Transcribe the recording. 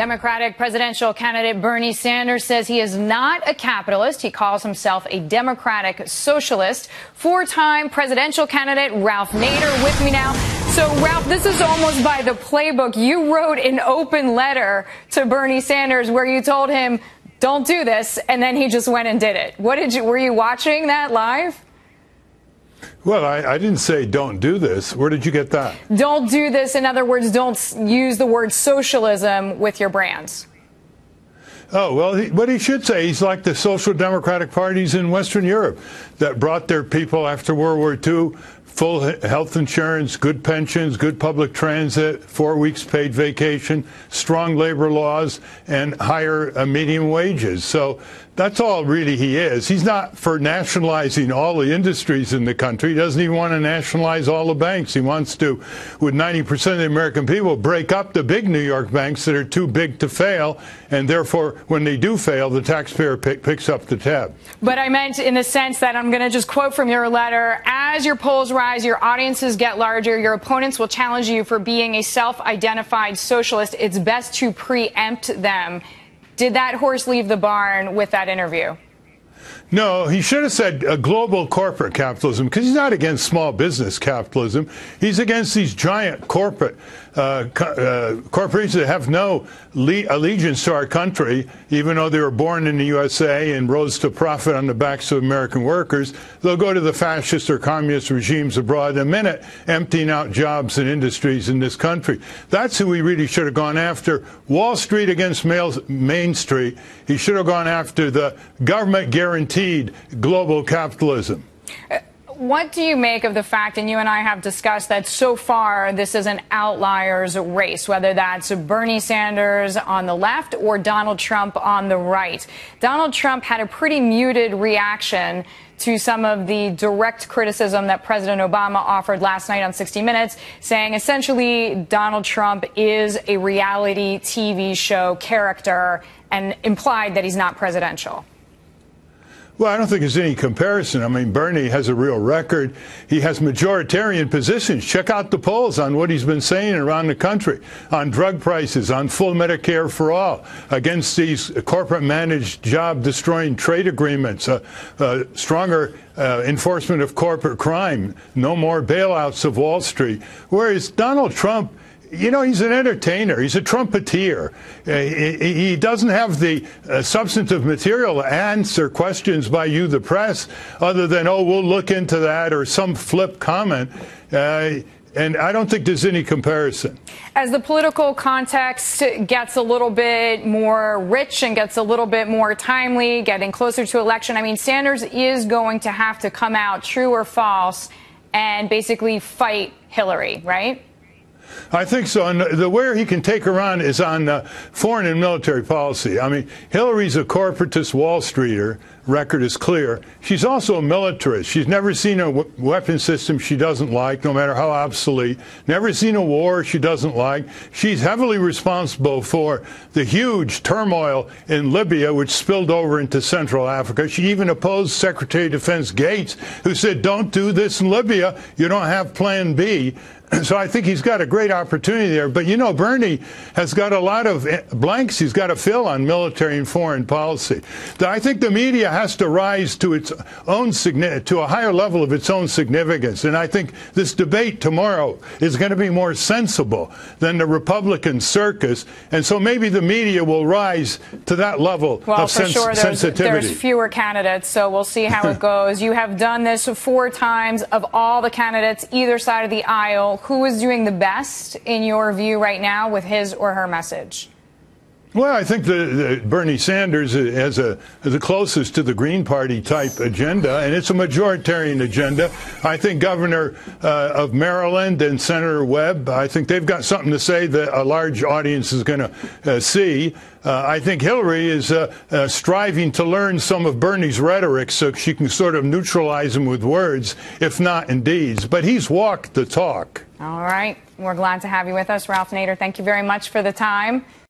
Democratic presidential candidate Bernie Sanders says he is not a capitalist. He calls himself a democratic socialist. Four-time presidential candidate Ralph Nader with me now. So, Ralph, this is almost by the playbook. You wrote an open letter to Bernie Sanders where you told him, don't do this, and then he just went and did it. Were you watching that live? Well, I didn't say don't do this. Where did you get that? Don't do this. In other words, don't use the word socialism with your brands. Oh, well, what he should say, he's like the social democratic parties in Western Europe that brought their people after World War II full health insurance, good pensions, good public transit, 4 weeks paid vacation, strong labor laws, and higher median wages. So that's all really he is. He's not for nationalizing all the industries in the country. He doesn't even want to nationalize all the banks. He wants to, with 90% of the American people, break up the big New York banks that are too big to fail, and therefore, when they do fail, the taxpayer picks up the tab. But I meant in the sense that I'm going to just quote from your letter, as your polls rise, your audiences get larger, your opponents will challenge you for being a self-identified socialist. It's best to preempt them. Did that horse leave the barn with that interview? No, he should have said global corporate capitalism, because he's not against small business capitalism. He's against these giant corporate corporations that have no allegiance to our country, even though they were born in the USA and rose to profit on the backs of American workers. They'll go to the fascist or communist regimes abroad in a minute, emptying out jobs and industries in this country. That's who he really should have gone after. Wall Street against Main Street. He should have gone after the government-guaranteed global capitalism. What do you make of the fact, and you and I have discussed, that so far this is an outliers race, whether that's Bernie Sanders on the left or Donald Trump on the right? Donald Trump had a pretty muted reaction to some of the direct criticism that President Obama offered last night on 60 Minutes, saying essentially Donald Trump is a reality TV show character, and implied that he's not presidential. Well, I don't think there's any comparison. I mean, Bernie has a real record. He has majoritarian positions. Check out the polls on what he's been saying around the country on drug prices, on full Medicare for all, against these corporate-managed, job-destroying trade agreements, stronger enforcement of corporate crime, no more bailouts of Wall Street. Whereas Donald Trump, you know, he's an entertainer. He's a trumpeter. He doesn't have the substantive material to answer questions by you, the press, other than, oh, we'll look into that, or some flip comment. And I don't think there's any comparison. As the political context gets a little bit more rich and gets a little bit more timely, getting closer to election, I mean, Sanders is going to have to come out, true or false, and basically fight Hillary, right? I think so. And the where he can take her on is on foreign and military policy. I mean, Hillary's a corporatist Wall Streeter. Record is clear. She's also a militarist. She's never seen a weapon system she doesn't like, no matter how obsolete. Never seen a war she doesn't like. She's heavily responsible for the huge turmoil in Libya, which spilled over into Central Africa. She even opposed Secretary of Defense Gates, who said, don't do this in Libya. You don't have Plan B. So I think he's got a great opportunity there. But, you know, Bernie has got a lot of blanks he's got to fill on military and foreign policy. I think the media has to rise to its own to a higher level of its own significance. And I think this debate tomorrow is going to be more sensible than the Republican circus. And so maybe the media will rise to that level of sensitivity. There's fewer candidates, so we'll see how it goes. You have done this 4 times. Of all the candidates, either side of the aisle, who is doing the best, in your view, right now with his or her message? Well, I think the Bernie Sanders has the closest to the Green Party type agenda, and it's a majoritarian agenda. I think Governor of Maryland and Senator Webb, I think they've got something to say that a large audience is going to see. I think Hillary is striving to learn some of Bernie's rhetoric so she can sort of neutralize him with words, if not in deeds. But he's walked the talk. All right. We're glad to have you with us, Ralph Nader. Thank you very much for the time.